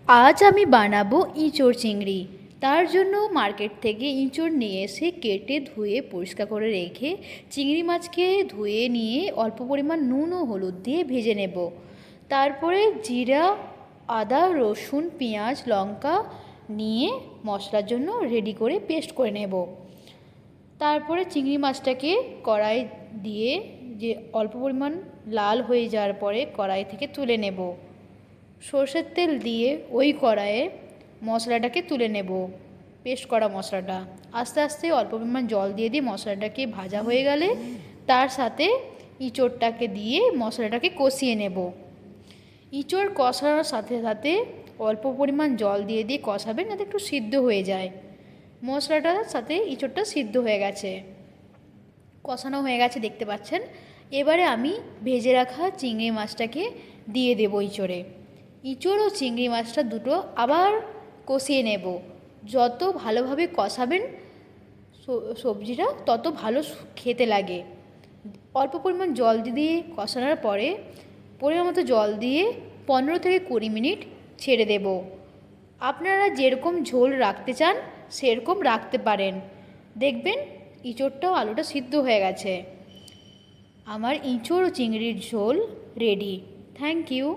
আজ আমি বানাবো ইঁচড় চিংড়ি। তার জন্য মার্কেট থেকে ইঁচড় নিয়ে এসে কেটে ধুয়ে পরিষ্কার করে রেখে চিংড়ি মাছকে ধুয়ে নিয়ে অল্প পরিমাণ নুন ও হলুদ দিয়ে ভেজে নেব। তারপরে জিরা, আদা, রসুন, পেঁয়াজ, লঙ্কা নিয়ে মশলার জন্য রেডি করে পেস্ট করে নেব। তারপরে চিংড়ি মাছটাকে কড়াই দিয়ে যে অল্প পরিমাণ লাল হয়ে যাওয়ার পরে কড়াই থেকে তুলে নেব। সরষের তেল দিয়ে ওই কড়াইয়ে মশলাটাকে তুলে নেব, পেস্ট করা মশলাটা। আস্তে আস্তে অল্প পরিমাণ জল দিয়ে মশলাটাকে ভাজা হয়ে গেলে তার সাথে ইঁচড়টাকে দিয়ে মশলাটাকে কষিয়ে নেব। ইঁচড় কষানোর সাথে সাথে অল্প পরিমাণ জল দিয়ে কষাবেন যাতে একটু সিদ্ধ হয়ে যায়। মশলাটার সাথে ইঁচড়টা সিদ্ধ হয়ে গেছে, কষানো হয়ে গেছে দেখতে পাচ্ছেন। এবারে আমি ভেজে রাখা চিংড়ি মাছটাকে দিয়ে দেবো ইঁচড়ে। ইঁচড় ও চিংড়ি মাছটা দুটো আবার কষিয়ে নেব। যত ভালোভাবে কষাবেন সবজিটা তত ভালো খেতে লাগে। অল্প পরিমাণ জল দিয়ে কষানোর পরে পরিমাণ মতো জল দিয়ে 15 থেকে 20 মিনিট ছেড়ে দেব। আপনারা যেরকম ঝোল রাখতে চান সেরকম রাখতে পারেন। দেখবেন ইঁচড়টাও আলুটা সিদ্ধ হয়ে গেছে। আমার ইঁচড় ও চিংড়ির ঝোল রেডি। Thank you.